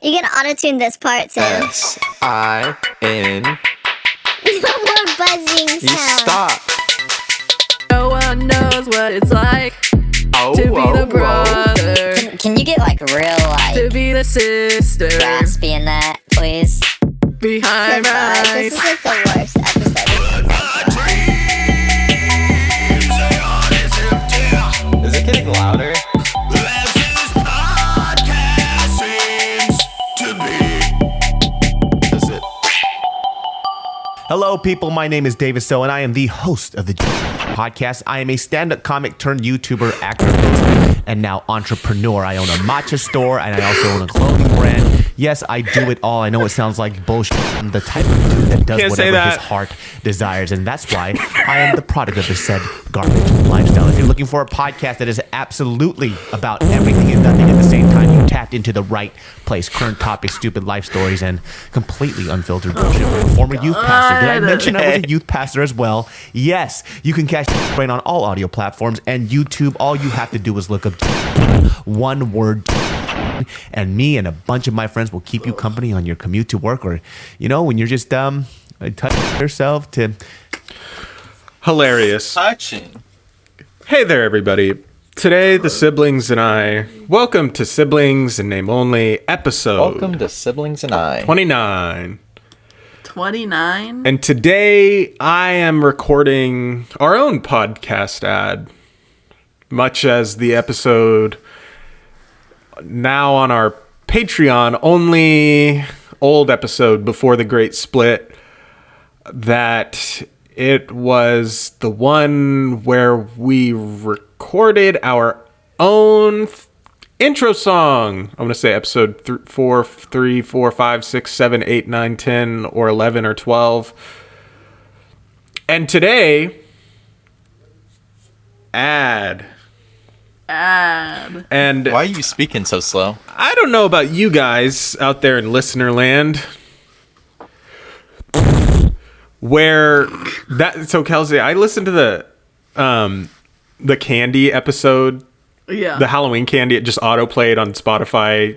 You can auto-tune this part too. S-I-N. No more buzzing You sound. stop. No one knows what it's like to be the brother, Can you get like real to like be the sister raspy in that, please? behind Goodbye. my This is like the worst episode we've Is it getting louder? Is it? Hello, people. My name is David So, and I am the host of the podcast. I am a stand-up comic turned YouTuber, actor, host, and now entrepreneur. I own a matcha store, and I also own a clothing brand. Yes, I do it all. I know it sounds like bullshit. I'm the type of dude that does Can't say whatever his that. heart desires, and that's why I am the product of the said garbage lifestyle. If you're looking for a podcast that is absolutely about everything and nothing at the same time, you tapped into the right place. Current topics, stupid life stories, and completely unfiltered bullshit. I'm a former youth pastor. Did I mention I was a youth pastor as well? Yes, you can catch Brain on all audio platforms and YouTube. All you have to do is look up one word, and me and a bunch of my friends will keep you company on your commute to work, or when you're just touch yourself to. Hilarious. Touching. Hey there, everybody. Today, the siblings and I, welcome to Siblings and Name Only, episode Welcome to Siblings and I. 29. 29. And today, I am recording our own podcast ad, much as the episode now on our Patreon, only old episode before the Great Split, that it was the one where we recorded our own intro song. I'm going to say episode 4, 3, 4, 5, 6, 7, 8, 9, 10, or 11, or 12. And today, ad. And Why are you speaking so slow? I don't know about you guys out there in listener land, where that. So Kelsey, I listened to the Candy episode, Yeah. the Halloween Candy. It just auto played on Spotify,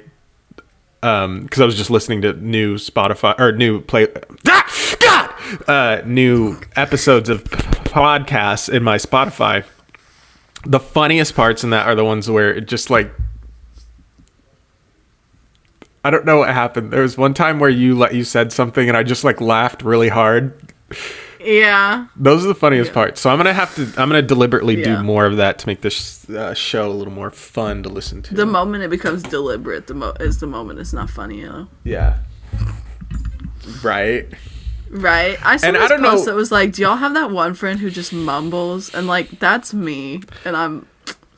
because I was just listening to new Spotify or new play. New episodes of podcasts in my Spotify. The funniest parts in that are the ones where it just like, I don't know what happened. There was one time where you said something and I just like laughed really hard. Yeah. Those are the funniest parts. So I'm gonna deliberately Yeah. do more of that to make this show a little more fun to listen to. The moment it becomes deliberate, is the moment it's not funny, Yeah. Right. Right? I saw And this I don't post know- that was like, do y'all have that one friend who just mumbles? And like, that's me. And I'm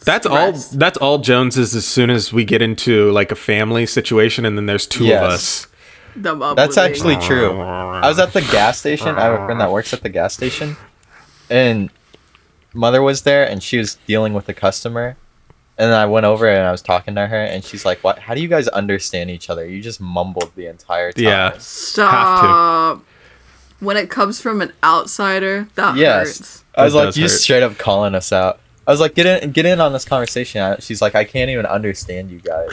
That's stressed. all Jones is as soon as we get into like a family situation and then there's two Yes. of us. The mumbling. That's actually true. I was at the gas station. I have a friend that works at the gas station. And mother was there and she was dealing with a customer. And then I went over and I was talking to her and she's like, "What? How do you guys understand each other? You just mumbled the entire time." Yeah. Stop. When it comes from an outsider, that Yes. hurts. I was That like, does "You hurt. straight up calling us out." I was like, get in on this conversation." She's like, "I can't even understand you guys."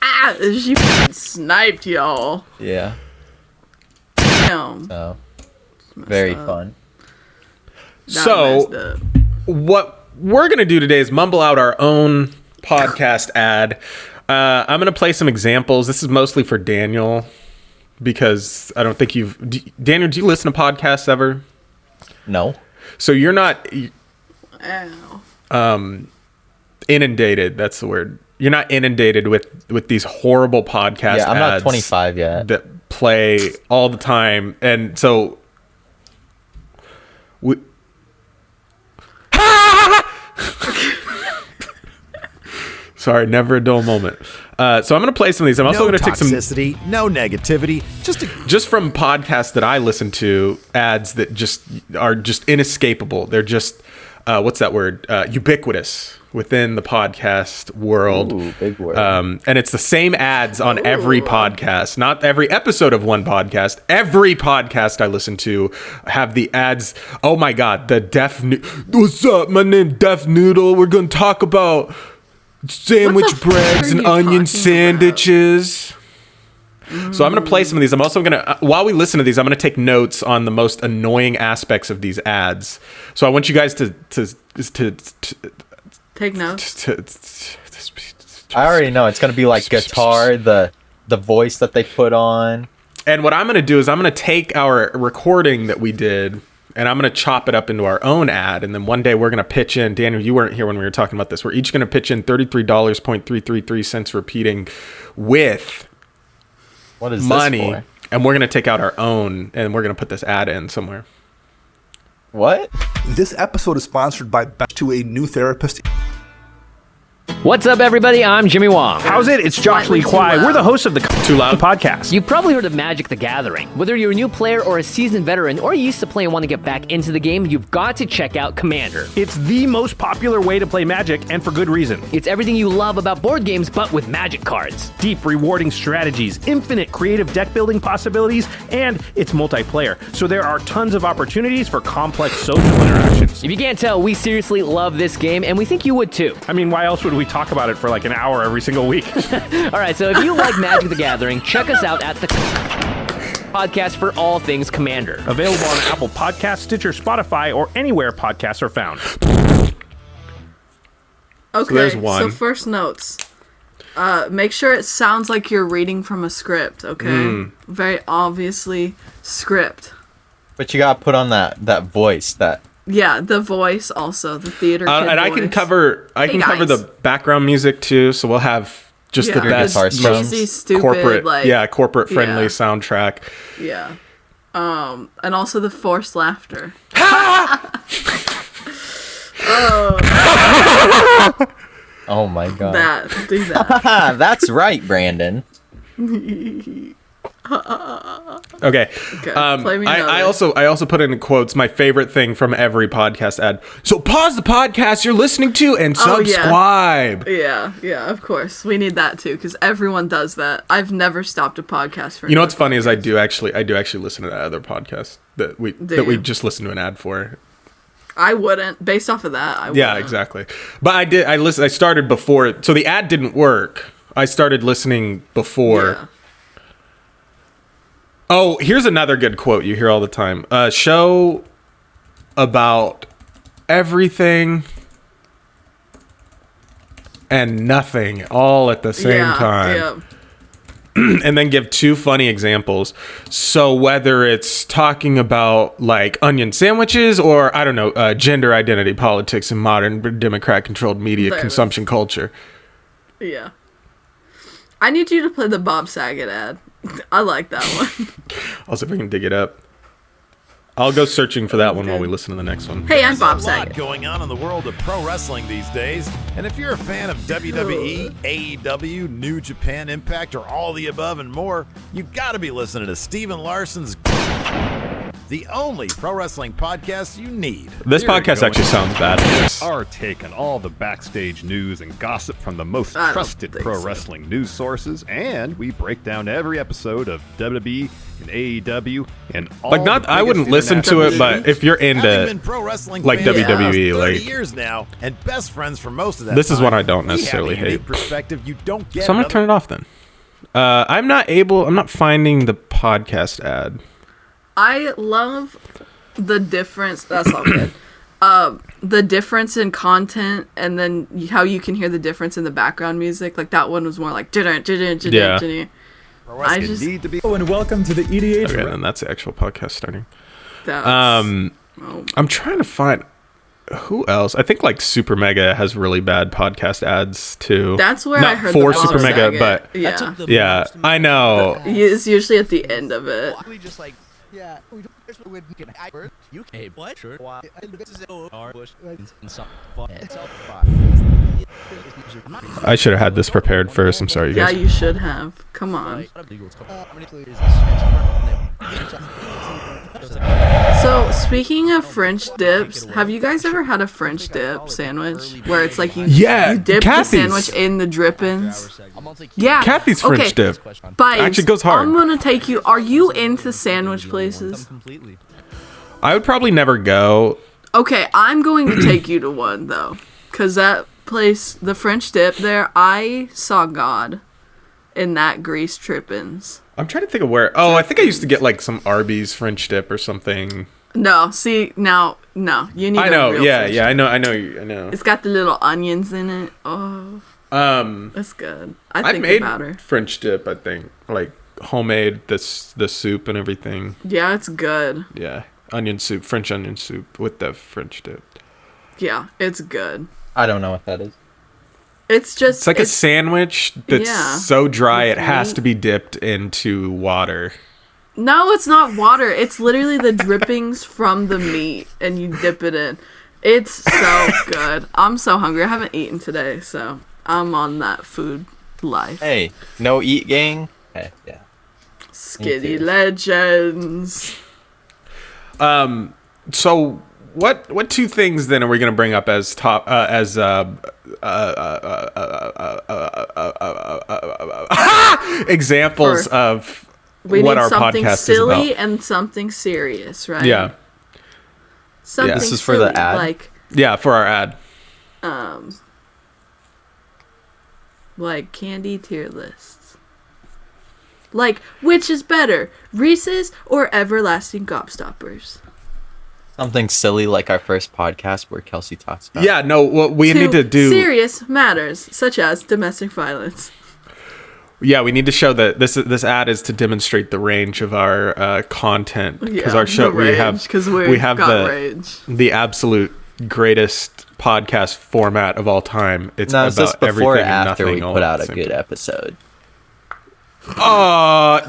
Ah, she f***ing sniped y'all. Yeah. Damn. So Messed very up. fun. That So- messed up. What we're gonna do today is mumble out our own podcast ad. I'm gonna play some examples. This is mostly for Daniel because I don't think Daniel, do you listen to podcasts ever? No. So you're not Ow. inundated. That's the word. You're not inundated with these horrible podcast Yeah, I'm not ads 25 yet. that play all the time, and so we. Sorry, never a dull moment. So I'm going to play some of these. I'm also No going to take some toxicity, no negativity, just from podcasts that I listen to, ads that just are just inescapable. They're just what's that word? Ubiquitous within the podcast world. Ooh, big word. And it's the same ads on every podcast, not every episode of one podcast. Every podcast I listen to have the ads. Oh my God, the what's up? My name Def Noodle. We're going to talk about sandwich What the fuck breads are and you onion talking sandwiches. So I'm going to play some of these. I'm also going to, while we listen to these, I'm going to take notes on the most annoying aspects of these ads. So I want you guys to Take notes. I already know it's gonna be like guitar, the voice that they put on. And what I'm going to do is I'm going to take our recording that we did and I'm going to chop it up into our own ad. And then one day we're going to pitch in, Daniel, you weren't here when we were talking about this. We're each going to pitch in $33.333 repeating with What is money. this for? And we're going to take out our own and we're going to put this ad in somewhere. What? This episode is sponsored by Back to a New Therapist. What's up, everybody? I'm Jimmy Wong. How's it? It's Josh Slightly Lee too Kwai. loud. We're the hosts of the Too loud? podcast. You've probably heard of Magic the Gathering. Whether you're a new player or a seasoned veteran, or you used to play and want to get back into the game, you've got to check out Commander. It's the most popular way to play Magic, and for good reason. It's everything you love about board games, but with Magic cards. Deep, rewarding strategies, infinite creative deck building possibilities, and it's multiplayer. So there are tons of opportunities for complex social interactions. If you can't tell, we seriously love this game, and we think you would too. I mean, why else would we talk about it for like an hour every single week? All right, so if you like Magic the Gathering, check us out at the podcast for all things Commander. Available on Apple Podcasts, Stitcher, Spotify, or anywhere podcasts are found. Okay, there's one. so first notes. Make sure it sounds like you're reading from a script, okay? Very obviously script. But you gotta put on that voice that. Yeah, the voice also, the theater kid And I can voice. cover guys. the background music too. So we'll have just the Yeah, best, guitar most sounds. cheesy, stupid, corporate, like- corporate friendly yeah. soundtrack. Yeah. And also the forced laughter. Oh my god. Do that. That's right, Brandon. Okay. play me I another. also put in quotes my favorite thing from every podcast ad. So pause the podcast you're listening to and Oh, yeah. subscribe. Yeah, of course. We need that too, because everyone does that. I've never stopped a podcast for You know what's funny is I do actually listen to that other podcast that we you? just listened to an ad for. I wouldn't. Based off of that, I wouldn't. Yeah, exactly. But I started before, so the ad didn't work. I started listening before. Yeah. Oh, here's another good quote you hear all the time. A show about everything and nothing all at the same time. Yeah. And then give two funny examples. So whether it's talking about like onion sandwiches or, I don't know, gender identity politics in modern Democrat-controlled media There it consumption culture. Yeah. I need you to play the Bob Saget ad. I like that one. I'll see if I can dig it up. I'll go searching for that one while we listen to the next one. Hey, I'm There's Bob a lot Saget. going on in the world of pro wrestling these days, and if you're a fan of WWE, AEW, New Japan Impact, or all the above and more, you've got to be listening to Steven Larson's the only pro wrestling podcast you need. This We're podcast going actually sounds bad. Our take on all the backstage news and gossip from the most I don't trusted think pro so. wrestling news sources, and we break down every episode of WWE and AEW and all Like, not, the I wouldn't biggest listen to it, international- but if you're Having been into, pro wrestling like, fans for WWE, 30 like- years now, and best friends for most of that This is time, one I don't we have a necessarily unique hate. perspective you don't get so I'm in gonna turn it off then. I'm not finding the podcast ad. I love the difference. That's all good. The difference in content, and then how you can hear the difference in the background music. Like that one was more like Yeah. Pro I wrestling just need to be and welcome to the EDH. Okay, then that's the actual podcast starting. that's, I'm trying to find who else. I think like Super Mega has really bad podcast ads too. that's where Not I heard for the Bob Super Mega, Saget. but yeah, yeah, I know. it's usually at the end of it. I should have had this prepared first. I'm sorry, you Yeah, guys. you should have. Come on. So, speaking of French dips, have you guys ever had a French dip sandwich where it's like you dip Kathy's. the sandwich in the drippings? Yeah. Kathy's French dip. But Actually goes hard. I'm gonna take you. Are you into sandwich places? I would probably never go. Okay, I'm going to take you to one though, cause that place, the French dip there, I saw God in that grease trippings. I'm trying to think of where. Oh, I think I used to get like some Arby's French dip or something. No, see now, no, you need. I know, a real yeah, French yeah, dip. I know. It's got the little onions in it. Oh, that's good. I think made about her. French dip. I think like homemade the soup and everything. Yeah, it's good. Yeah, onion soup, French onion soup with the French dip. Yeah, it's good. I don't know what that is. It's just It's like a sandwich that's yeah, so dry with it has meat. to be dipped into water. No, it's not water. It's literally the drippings from the meat, and you dip it in. It's so good. I'm so hungry. I haven't eaten today, so I'm on that food life. Hey, no eat gang. Hey, yeah. Skinny legends. So what two things then are we going to bring up as top examples of We what need our something podcast silly is about? and something serious, right? Yeah. Something This is for the silly, ad? Yeah, for our ad. Like candy tier lists. Like, which is better, Reese's or Everlasting Gobstoppers? Something silly like our first podcast where Kelsey talks about. Yeah, no, what we To need to do. serious matters, such as domestic violence. Yeah, we need to show that this ad is to demonstrate the range of our content because Yeah, our show the we range, have 'cause we have got range. the absolute greatest podcast format of all time. It's No, is about this before everything or and after nothing we all put at out the a same good time. episode?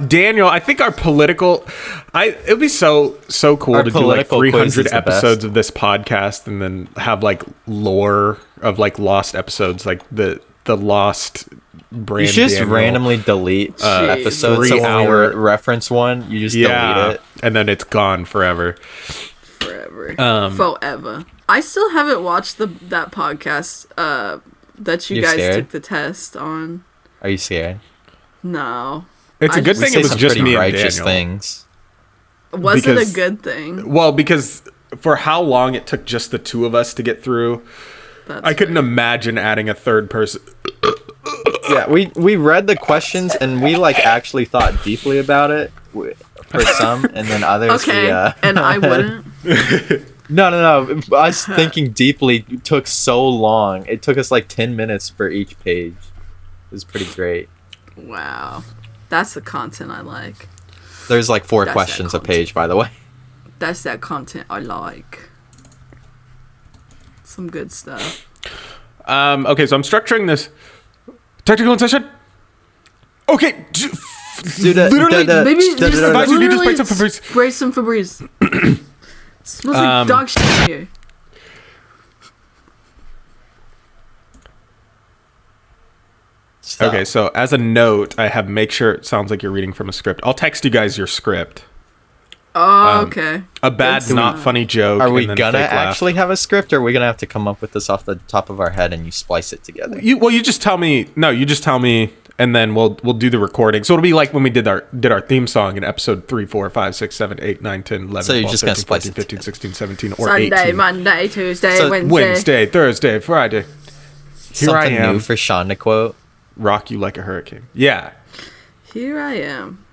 Daniel, I think our political, it'd be so cool Our to do like political quiz 300 is the episodes best. of this podcast and then have like lore of like lost episodes, like the lost brand. You should just Daniel. randomly delete episodes. So 3 when hour we reference one, you just delete it. and then it's gone forever. Forever. Forever. I still haven't watched that podcast that you You're guys scared? took the test on. Are you scared? No. It's a good We thing say it was some just pretty me and righteous Daniel. things. Was Because- it a good thing? Well, because for how long it took just the two of us to get through, I couldn't imagine adding a third person. Yeah, we read the questions and we like actually thought deeply about it for some, and then others. Okay, we, and I wouldn't. No. Us thinking deeply took so long. It took us like 10 minutes for each page. It was pretty great. Wow. That's the content I like. There's like 4 That's questions that a page, by the way. That's that content I like. Some good stuff. Okay, so I'm structuring this tactical session. Okay, literally, Maybe just advise you need to literally spray some Febreze. spray some Febreze. Smells like dog shit in here. Stop. Okay, so as a note, I have make sure it sounds like you're reading from a script. I'll text you guys your script. Oh, okay. A bad, Good not stuff. funny joke. Are we and then gonna fake laugh. actually have a script, or are we gonna have to come up with this off the top of our head and you splice it together? You just tell me. No, you just tell me, and then we'll do the recording. So it'll be like when we did our theme song in episode 3, 4, 5, 6, 7, 8, 9, 10, 11, So you're 12, just gonna 13, splice 14, it 15, 16, 17, or Sunday, 18. Monday, Tuesday, So Wednesday, Thursday, Friday. Here I Something am. new for Sean to quote. Rock you like a hurricane. Yeah. Here I am.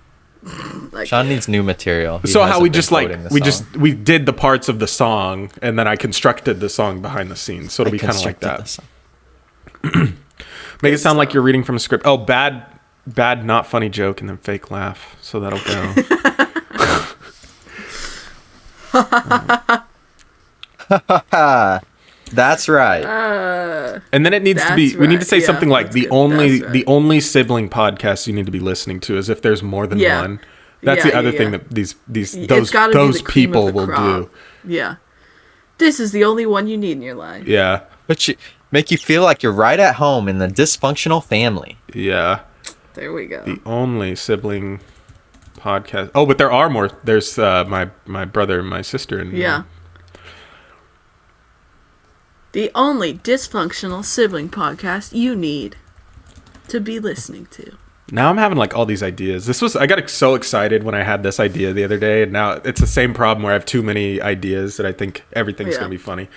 Like, Sean needs new material. He So how hasn't we been just like quoting the song. we did the parts of the song and then I constructed the song behind the scenes. So it'll be kind of like constructed that. the song. Make it sound like you're reading from a script. Oh, bad, not funny joke, and then fake laugh. So that'll go. That's right. And then it needs to be. That's We need to right. say Yeah, something like that's the good. only That's the right. only sibling podcast you need to be listening to is if there's more than Yeah. one. That's Yeah, the other yeah, thing yeah. that these It's those gotta be those the cream of people the will crop. do. Yeah. This is the only one you need in your life. Yeah, But you make you feel like you're right at home in the dysfunctional family. yeah. There we go. The only sibling podcast. Oh, but there are more. There's my brother and my sister and Yeah. The only dysfunctional sibling podcast you need to be listening to. Now I'm having like all these ideas. I got so excited when I had this idea the other day, and now it's the same problem where I have too many ideas that I think everything's Yeah. gonna be funny.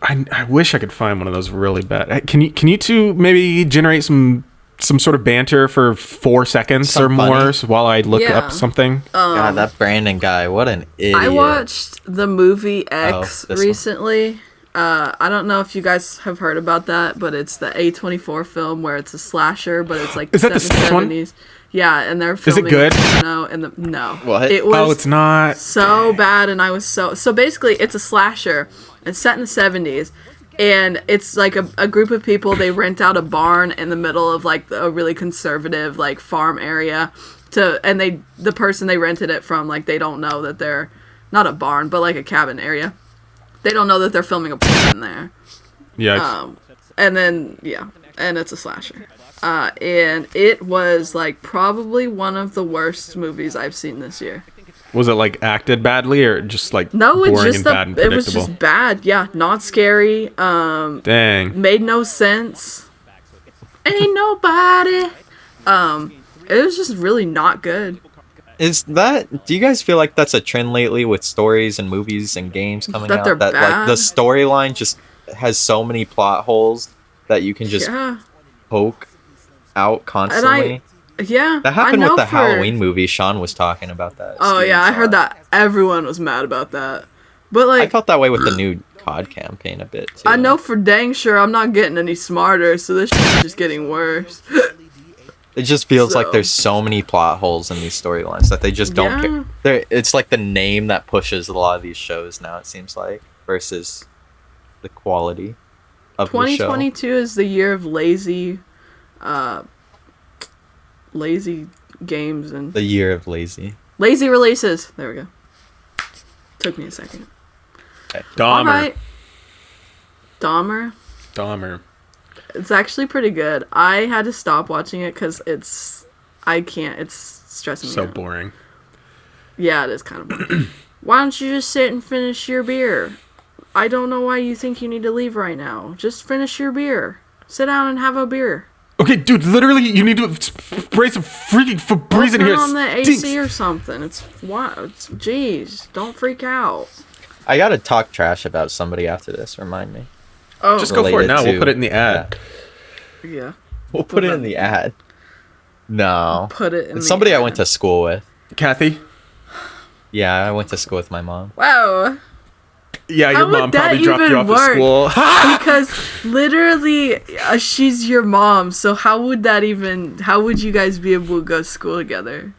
I wish I could find one of those really bad. Can you two maybe generate some sort of banter for 4 seconds or more while I look up something? God, that Brandon guy, what an idiot. I watched the movie X this recently. I don't know if you guys have heard about that, but it's the A24 film where it's a slasher, but it's like Is that the sixth one? 70s. Yeah, and they're Is filming it good? No. What? It was Oh, it's not. so bad, and I was so basically it's a slasher. It's set in the 70s, and it's like a group of people. They rent out a barn in the middle of like a really conservative like farm area and the person they rented it from, like, they don't know that they're not a barn but like a cabin area. They don't know that they're filming a porn in there. Yeah. And then and it's a slasher. And it was like probably one of the worst movies I've seen this year. Was it like acted badly or just like No, it's boring just and bad and it predictable? was just bad. Yeah, not scary. Dang. Made no sense. Ain't nobody. It was just really not good. Do you guys feel like that's a trend lately with stories and movies and games coming That out? they're Like bad? the storyline just has so many plot holes that you can just Yeah. poke out constantly. Yeah. That happened I know with the for- Halloween movie. Sean was talking about that. Oh Steven yeah, I saw heard it. that everyone was mad about that. But like I felt that way with the new COD campaign a bit too. I know for dang sure I'm not getting any smarter, so this is just getting worse. It just feels like So- there's so many plot holes in these storylines that they just don't Yeah. care. It's like the name that pushes a lot of these shows now, it seems like, versus the quality of the show. 2022 is the year of lazy games and The year of lazy. lazy releases. There we go. Took me a second. Dahmer. All right. Dahmer. It's actually pretty good. I had to stop watching it because it's stressing me So out. boring. Yeah, it is kind of boring. Why don't you just sit and finish your beer? I don't know why you think you need to leave right now. Just finish your beer. Sit down and have a beer. Okay, dude, literally, you need to spray some freaking Febreze in Turn here. on the Stinks. AC or something. It's wild. Jeez, don't freak out. I gotta talk trash about somebody after this, remind me. Oh, Just go for it Related now. We'll to- put it in the ad. yeah. We'll put it in the ad. No. Put it in It's the somebody I ad. went to school with. Kathy? Yeah, I went to school with my mom. Wow. Yeah, How your would mom that probably dropped you even off work? at school. Because literally, she's your mom. So how would you guys be able to go to school together?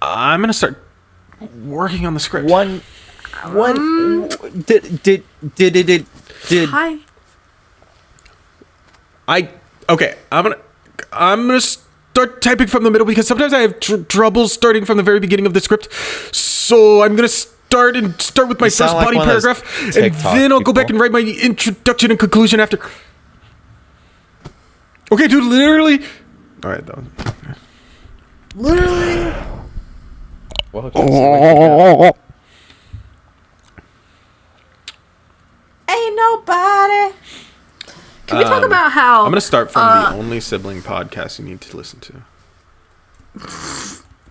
I'm gonna start working on the script. One did Hi. Okay, I'm gonna start typing from the middle because sometimes I have trouble starting from the very beginning of the script. So I'm gonna start with my You first sound like body one of those paragraph, and TikTok then I'll go back people. and write my introduction and conclusion after. Okay, dude, literally. All right, though. Literally. Well, just wake up. Ain't nobody. Can we talk about how I'm gonna start from the only sibling podcast you need to listen to.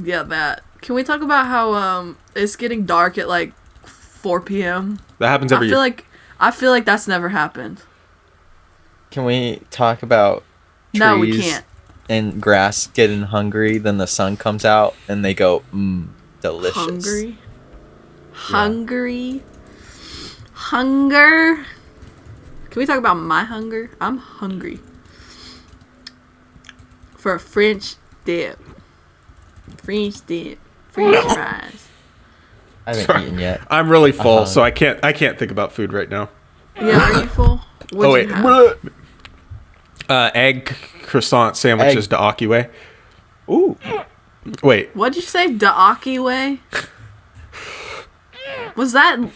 Yeah, that. Can we talk about how it's getting dark at like 4 p.m.? That happens every year. I feel like that's never happened. Can we talk about trees No, we can't. and grass getting hungry? Then the sun comes out and they go, delicious. Hungry. Hunger. Can we talk about my hunger? I'm hungry. For a French dip. French dip. French fries. I haven't eaten yet. I'm really full, so I can't think about food right now. Yeah, are you full? What'd you have? Egg croissant sandwiches to Akiwe. Ooh. Wait. What'd you say? Da'aki way? Was that no?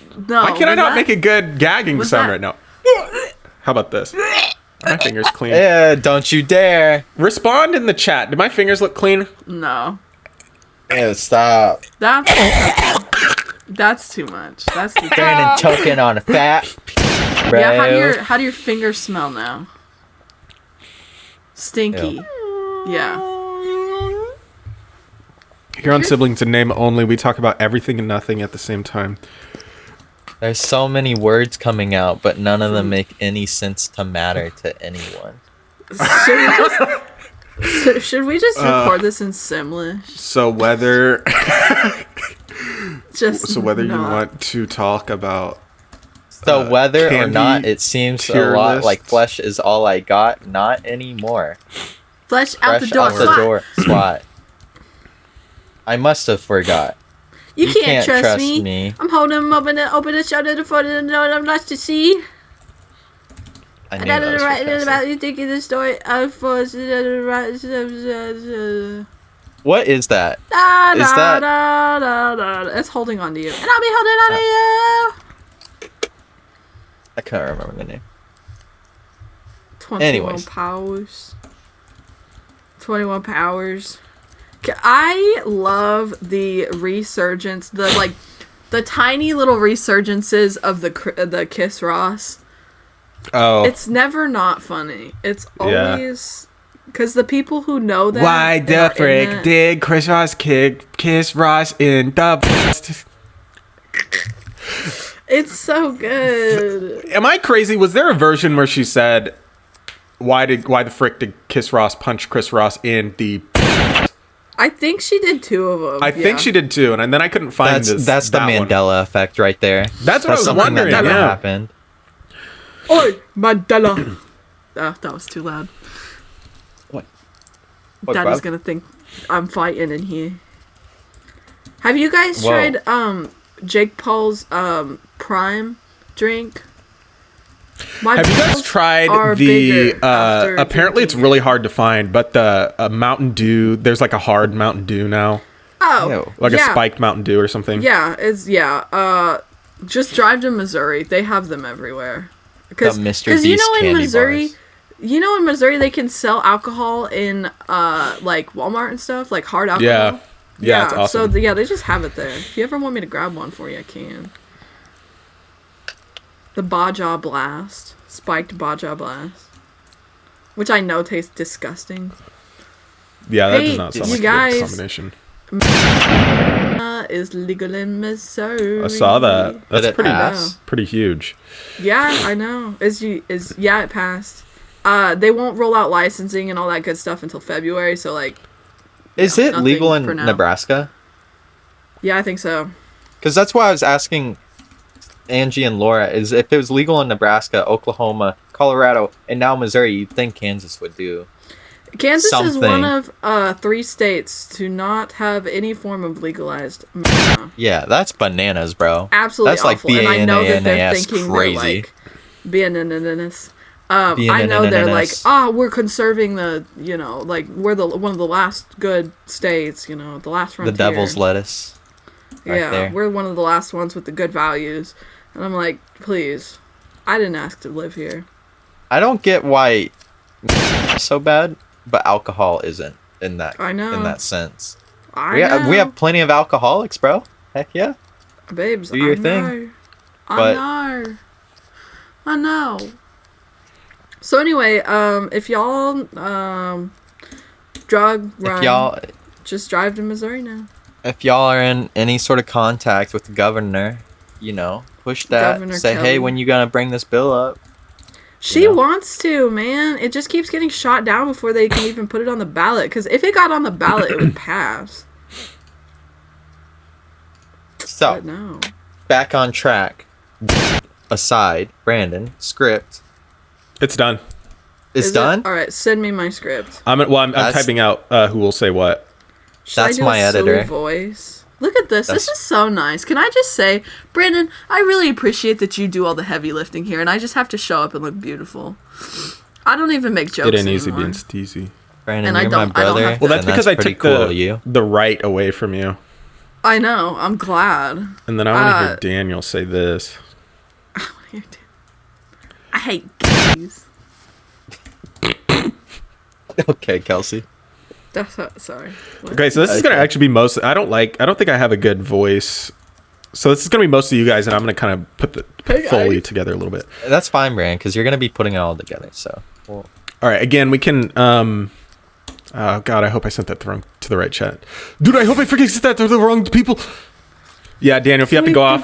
Why can I was not that- make a good gagging was sound that- right now? How about this? My fingers clean. Yeah, don't you dare. Respond in the chat. Do my fingers look clean? No. Yeah, stop. That's too much. That's too Brandon choking on a fat. Bro. Yeah, how do your fingers smell now? Stinky. Yeah. Here on Siblings in Name Only, we talk about everything and nothing at the same time. There's so many words coming out, but none of them make any sense to matter to anyone. Should we just record this in Simlish? So whether Just you not. want to talk about So whether or candy, not, it seems a tier lot list. like flesh is all I got. Not anymore. Flesh out the Fresh door. out the Swat. door. SWAT. I must have forgot. You You can't can't trust trust me. me. I'm holding him open the shutter the foot and I'm not to see. I knew And that was right for about you thinking the story of for What is that? Da, Is da, that- da, da, da. It's holding on to you. And I'll be holding on to you. I can't remember the name. 21 Anyways. powers. 21 powers. I love the resurgence, the tiny little resurgences of the Kiss Ross. Oh. It's never not funny. It's Yeah. always because the people who know that. Why and the are in frick it- did Chris Ross kick Kiss Ross in the It's so good. Am I crazy? Was there a version where she said, why the frick did Kiss Ross punch Chris Ross in the I think she did 2 of them. I think she did too, and then I couldn't find That's the that one. Mandela effect right there. That's what I was something wondering, that never yeah. happened. Oi, Mandela. That was too loud. What, Daddy's bruv? gonna think I'm fighting in here. Have you guys Whoa. tried Jake Paul's Prime drink? My Have you guys pimples are tried the bigger after apparently it's drinking really hard to find, but the Mountain Dew, there's like a hard Mountain Dew now. Oh, Like yeah. a spiked Mountain Dew or something. Yeah, just drive to Missouri. They have them everywhere. Because Mr. you Beast know in candy Missouri, bars. they can sell alcohol in like Walmart and stuff, like hard alcohol. Yeah. Yeah, it's awesome. So they just have it there. If you ever want me to grab one for you, I can. The Baja Blast, spiked Baja Blast, which I know tastes disgusting. Yeah, that Hey, does not sound you like a guys- good combination. Is legal in Missouri. I saw that. That's it pretty pass? pretty huge. Yeah, I know. It passed. They won't roll out licensing and all that good stuff until February. So Is it nothing legal in for now. Nebraska? Yeah, I think so. Because that's why I was asking Angie and Laura, is if it was legal in Nebraska, Oklahoma, Colorado, and now Missouri, you'd think Kansas would do. Kansas is Something. one of 3 states to not have any form of legalized marijuana. Yeah, that's bananas, bro. Absolutely That's like awful. And I know that they're BANANAS thinking crazy. they're like bananas. I know they're like, BANANAS. we're conserving the, like we're one of the last good states, the last The frontier. devil's lettuce. right Yeah, there. we're one of the last ones with the good values. And I'm like, please, I didn't ask to live here. I don't get why it's so bad, but alcohol isn't in that I know. in that sense. I we know. have plenty of alcoholics, bro. Heck yeah. Babes, Do your I thing. know. But- I know. So anyway, if y'all drug run, just drive to Missouri now. If y'all are in any sort of contact with the governor, push that. Governor Say, Kelly. hey, when you gonna bring this bill up? She wants to, man. It just keeps getting shot down before they can even put it on the ballot. Because if it got on the ballot, it would pass. So, But no. back on track. Aside, Brandon, script. It's done. It's Is it? done? All right, send me my script. I'm That's- typing out who will say what. Should That's I do my a silly editor. voice? Look at this. This That's- is so nice. Can I just say, Brandon, I really appreciate that you do all the heavy lifting here, and I just have to show up and look beautiful. I don't even make jokes It ain't easy anymore. being steezy. Brandon, And I you're don't- my I don't brother. have to- Well, that's and because I pretty took cool of you. the right away from you. I know. I'm glad. And then I want to Uh, hear Daniel say this. I hate gays. Okay, Kelsey. Sorry. What? Okay, so this is gonna actually be most. I don't think I have a good voice. So this is gonna be most of you guys, and I'm gonna kind of put Hey, Foley guys. together a little bit. That's fine, Brandon, because you're gonna be putting it all together. So, All right, again, we can. Oh God, I hope I sent that to the right chat. Dude, I hope I forget to send that to the wrong people. Yeah, Daniel, if you have to go off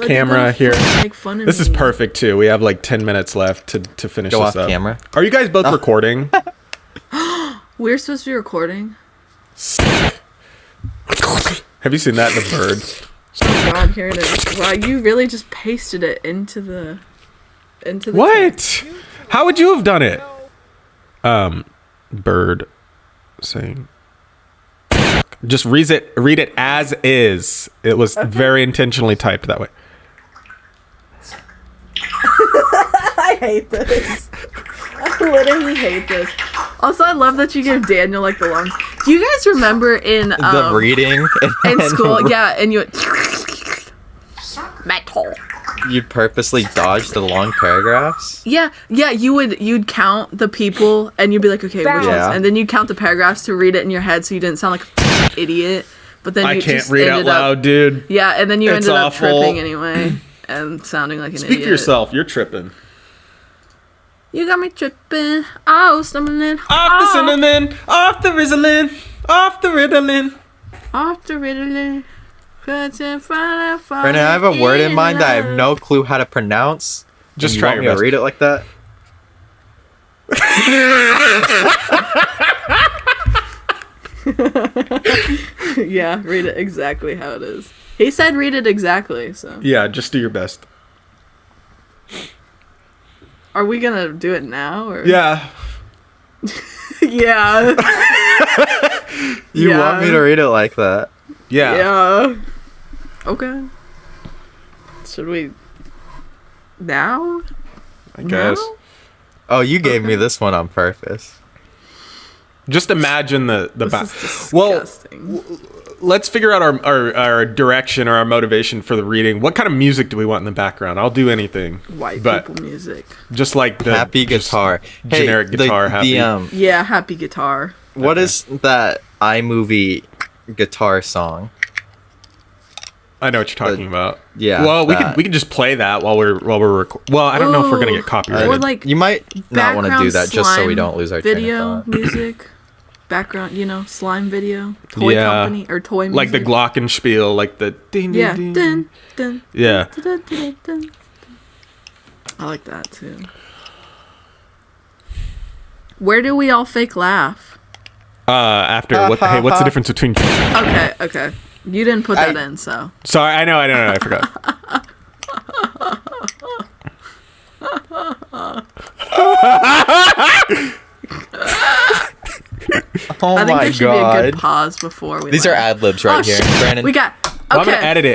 camera here. This is perfect too. We have like 10 minutes left to finish Go this off up. camera. Are you guys both recording? We're supposed to be recording. Have you seen that in the bird? Oh God, here it is. Wow, you really just pasted it into the What? How would you have done it? Bird saying. Just read it as is. It was very intentionally typed that way. I hate this. I literally hate this. Also, I love that you give Daniel like the lungs. Do you guys remember in the reading in school? Yeah, and you metal. You'd purposely dodge the long paragraphs. Yeah, you'd count the people and you'd be like, okay, which ones? And then you'd count the paragraphs to read it in your head so you didn't sound like an idiot. But then I you can't just read out loud, dude. Yeah, and then you It's ended up awful. tripping anyway and sounding like an idiot. Speak for yourself. You're tripping. You got me tripping. Oh, stumbling. Off the cinnamon. Off the Ritalin. Off the Ritalin. Off the Ritalin. Brennan, I have a word in mind that I have no clue how to pronounce. Just You try want your me best. to read it like that? Yeah, read it exactly how it is. He said read it exactly, so. Yeah, just do your best. Are we gonna do it now, or? Yeah. Yeah. You Yeah. want me to read it like that? Yeah. Yeah. Okay. Should we? Now? I guess. Now? Oh, you gave me this one on purpose. Just imagine the This back. is disgusting. Well, let's figure out our direction or our motivation for the reading. What kind of music do we want in the background? I'll do anything. White but people music. just like the Happy just guitar. generic guitar happy. Yeah, happy guitar. What is that iMovie guitar song? I know what you're talking about. Yeah. Well, that. we can just play that while we're well, I don't know if we're gonna get copyrighted. Or like You might not want to do background that just so we slime don't lose our video train of thought. music. Background, slime video, toy Yeah. company or toy music. like the glockenspiel, like the ding, Yeah. ding, Dun, dun, yeah. dun, dun, dun, dun. I like that too. Where do we all fake laugh? After what? Hey, what's the difference between? Okay. You didn't put that in, so. Sorry, I know, I forgot. Oh I think my there should be a god. good pause before we. These are laugh. ad libs right Oh, here, shit. Brandon. We got. Okay. Well,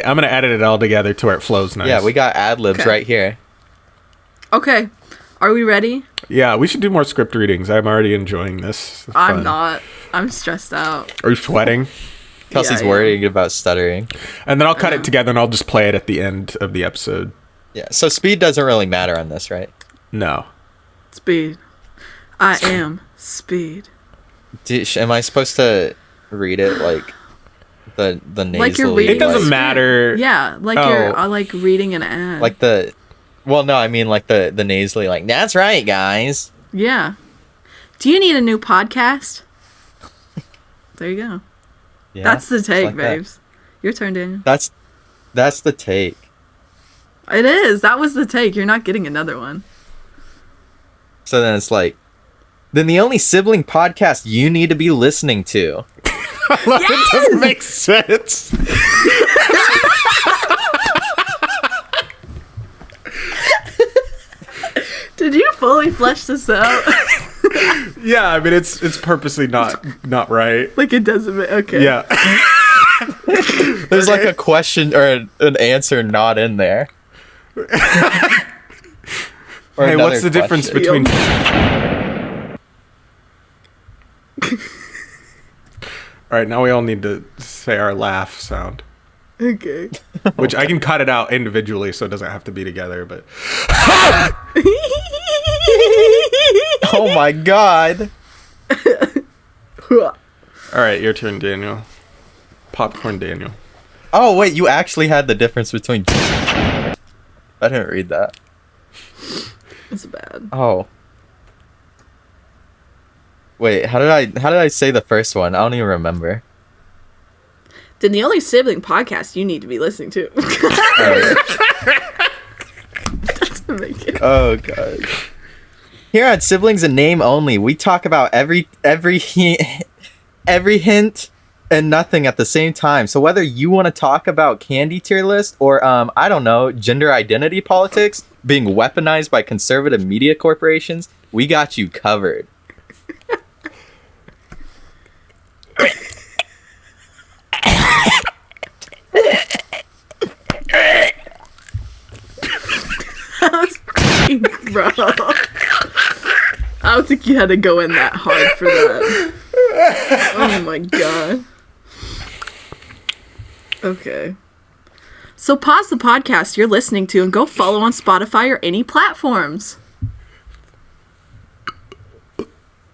I'm gonna edit it all together to where it flows nice. Yeah, we got ad libs Okay. right here. Okay. Are we ready? Yeah, we should do more script readings. I'm already enjoying this. It's I'm fun. not. I'm stressed out. Are you sweating? Kelsey's Yeah. worrying about stuttering. And then I'll cut it together and I'll just play it at the end of the episode. Yeah, so speed doesn't really matter on this, right? No. Speed. I am speed. Am I supposed to read it like the nasally? Like you're reading. It doesn't a script. matter. Yeah, like Oh. you're like reading an ad. Like the. Well, no, I mean like the nasally, like that's right, guys. Yeah. Do you need a new podcast? There you go. Yeah, That's the just take, like that. babes. Your turn, Daniel. That's the take. It is. That was the take. You're not getting another one. So then it's like, then the only sibling podcast you need to be listening to. It doesn't make sense. Did you fully flesh this out? Yeah, I mean it's purposely not right. Like it doesn't. Okay. Yeah. There's like a question or an answer not in there. Or Hey, another what's the difference question. between? All right, now we all need to say our laugh sound, Okay. which I can cut it out individually, so it doesn't have to be together. But Oh my god. all right, your turn, Daniel. Popcorn, Daniel. Oh wait, you actually had the difference between. I didn't read that. It's bad. Oh. Wait, how did I say the first one? I don't even remember. Then the only sibling podcast you need to be listening to. Doesn't make it. Oh god. Here at Siblings and Name Only, we talk about every hint and nothing at the same time. So whether you want to talk about candy tier list or I don't know, gender identity politics being weaponized by conservative media corporations, we got you covered. Bro, I don't think you had to go in that hard for that. Oh my god. Okay. So pause the podcast you're listening to and go follow on Spotify or any platforms.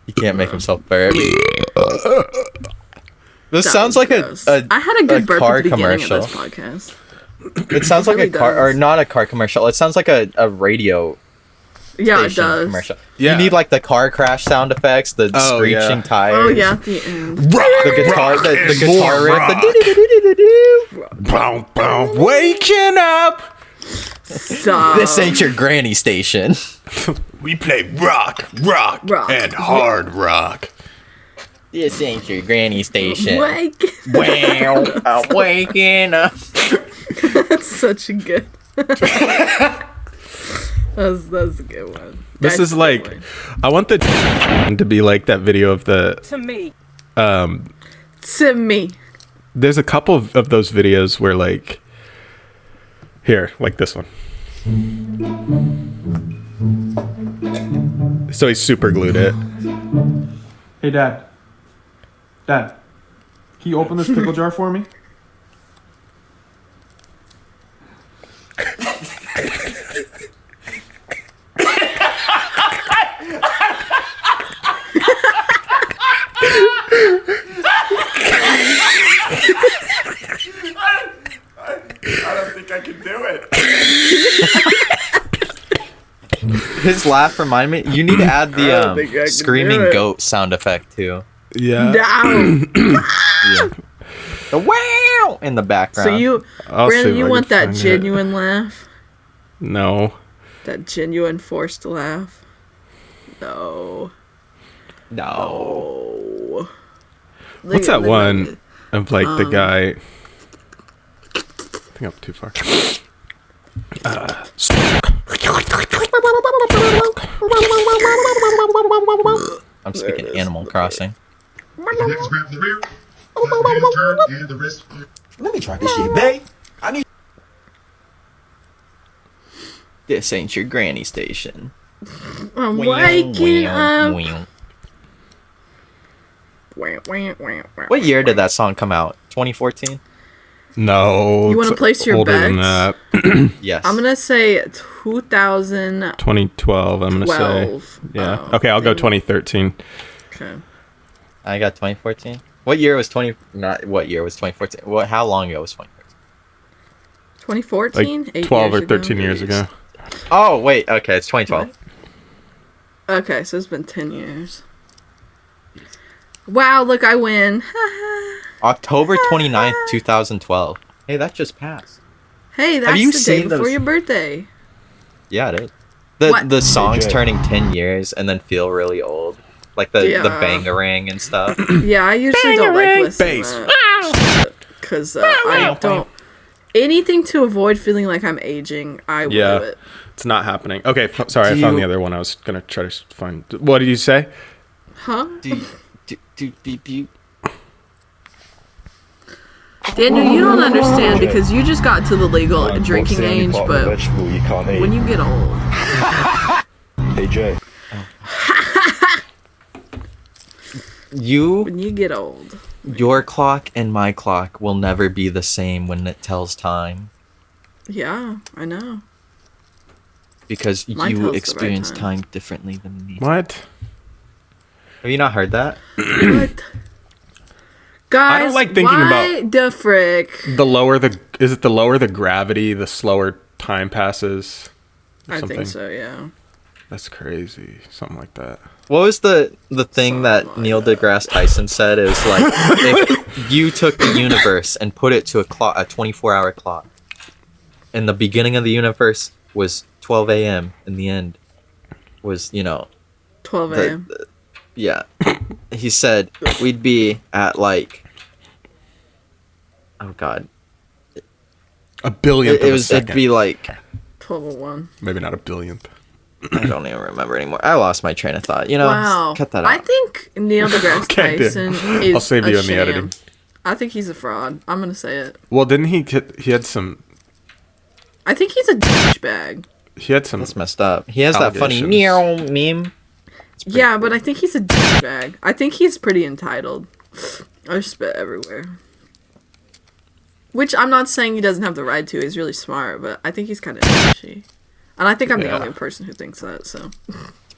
He can't make himself burp. This That sounds was like gross. a I had a good burp car at the beginning commercial. of this podcast. It sounds like really a car, does. or not a car commercial. It sounds like a radio Yeah, it station does. commercial. Yeah. You need like the car crash sound effects, the Oh, screeching yeah. tires. Oh yeah, at the end. The guitar, the guitar riff. rock. Boom, boom. Waking up. Stop. This ain't your granny station. We play rock, Rock. and hard rock. This ain't your granny station. Wake. Wow, I'm waking up. That's such a good. That's a good one. This That's is a good like, one. I want the to be like that video of the. To me. Um, To me. there's a couple of those videos where like, here, like this one. So he super glued it. Hey, Dad. Dad, can you open this pickle jar for me? I don't think I can do it. His laugh reminded me. You need to add I don't think I the can screaming do it. goat sound effect too. Yeah. Down. Yeah. The wow in the background. So you, I'll see Brandon, if you I want can that find it. genuine laugh? No. That genuine forced laugh? No. No. Oh. What's that one of like the guy? I think I'm too far. I'm speaking Animal Crossing. Let me try this shit, babe. I need. This ain't your granny station. I'm Wow, waking wow, up. wow. Wah, wah, wah, wah, What year wah. did that song come out? 2014? No. You wanna it's place your older than bets? that. Yes. I'm gonna say 2012. 2012. I'm gonna say. Yeah. Oh, Okay, I'll go dang. 2013. Okay. I got 2014. What year was 20? Not what year was 2014? What? How long ago was 2014? 2014? Like 8 12 or years ago? 13 years ago. Oh wait, okay, it's 2012. Okay, so it's been 10 years. Wow, look, I win. October 29th, 2012. Hey, that just passed. Hey, that's you the day seen before those- your birthday. Yeah, it is. What? The songs Jay. turning 10 years and then feel really old. Like the Yeah. bangarang and stuff. Yeah, I usually don't like listening bass. to that because I don't. Anything to avoid feeling like I'm aging, I will Yeah. do it. It's not happening. Okay, sorry, Do I found you- the other one. I was gonna try to find. What did you say? Huh? Do Daniel, you don't understand because you just got to the legal drinking age, but you can't eat. when you get old, Hey Jay. when you get old, your clock and my clock will never be the same when it tells time yeah, I know. because Mine tells you the right experience time. time differently than me. What? Have you not heard that? What? Guys, I don't like thinking why the frick? The lower the is it the lower the gravity, the slower time passes. Or I something? think so, yeah. That's crazy. Something like that. What was the thing that Neil deGrasse Tyson said? It was like, if you took the universe and put it to a 24-hour clock, and the beginning of the universe was 12 a.m. and the end was, 12 a.m. Yeah. He said we'd be at like, oh god, a billionth of a second. It'd be like 12:01. Maybe not a billionth. I don't even remember anymore. I lost my train of thought. Wow. Cut that out. I think Neil deGrasse Okay, Tyson is I'll save a you in the sham. editing. I think he's a fraud. I'm gonna say it. Well, didn't he had some... I think he's a douchebag. He had some... That's messed up. He has that funny allegations. meme. Yeah, but I think he's a douchebag. I think he's pretty entitled. I spit everywhere. Which I'm not saying he doesn't have the right to. He's really smart, but I think he's kind of douchey. And I think I'm the only person who thinks that, so.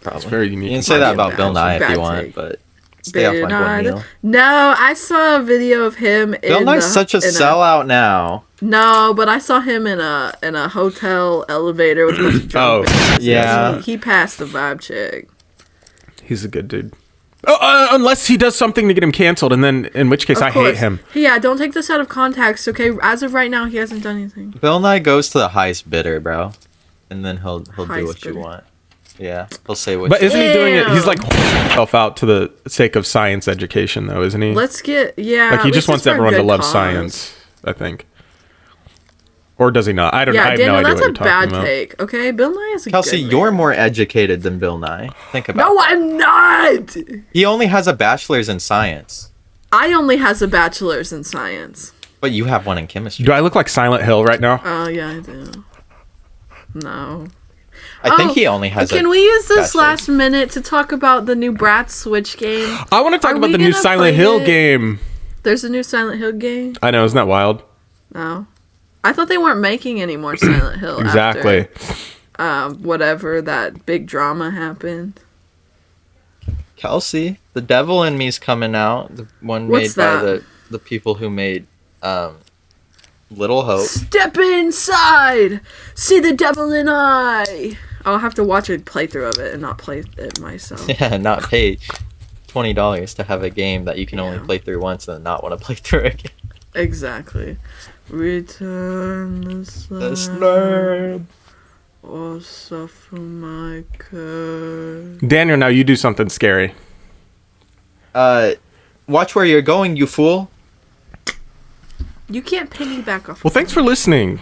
It's very unique. You can say that about Bill Nye if you want, but stay off my boy Neil. No, I saw a video of him Bill Nye's such a sellout now. No, but I saw him in a hotel elevator with a bunch of drunk bitches. Yeah. He passed the vibe check. He's a good dude. Unless he does something to get him canceled, and then in which case I hate him. Yeah, don't take this out of context, okay? As of right now, he hasn't done anything. Bill Nye goes to the highest bidder, bro, and then he'll do Highest what you bidder. want. Yeah, he'll say what. But you isn't he doing it? He's Ew. like himself out to the sake of science education, though, isn't he? Let's get like Like he just wants everyone to love science, I think. Or does he not? I don't know. I have Daniel, no idea that's what a you're talking bad about. take. Okay, Bill Nye is a Kelsey, good you're man. more educated than Bill Nye. Think about. No, I'm not. He only has a bachelor's in science, I only has a bachelor's in science. but you have one in chemistry. Do I look like Silent Hill right now? Oh yeah, I do. No. I think he only has. Can we use this last minute to talk about the new Brat Switch game? I want to talk Are about we the new gonna Silent play Hill it? game. There's a new Silent Hill game. I know, isn't that wild? No, I thought they weren't making any more Silent Hill. Exactly. After, whatever that big drama happened. Kelsey, The Devil in Me's coming out. The one What's made by that? the people who made Little Hope. Step inside, see the devil in I. I'll have to watch a playthrough of it and not play it myself. Yeah, not pay $20 to have a game that you can only play through once and not want to play through again. Exactly. Return the slab. Or suffer my curse. Daniel, now you do something scary. Watch where you're going, you fool. You can't piggyback off. Well, thanks for listening.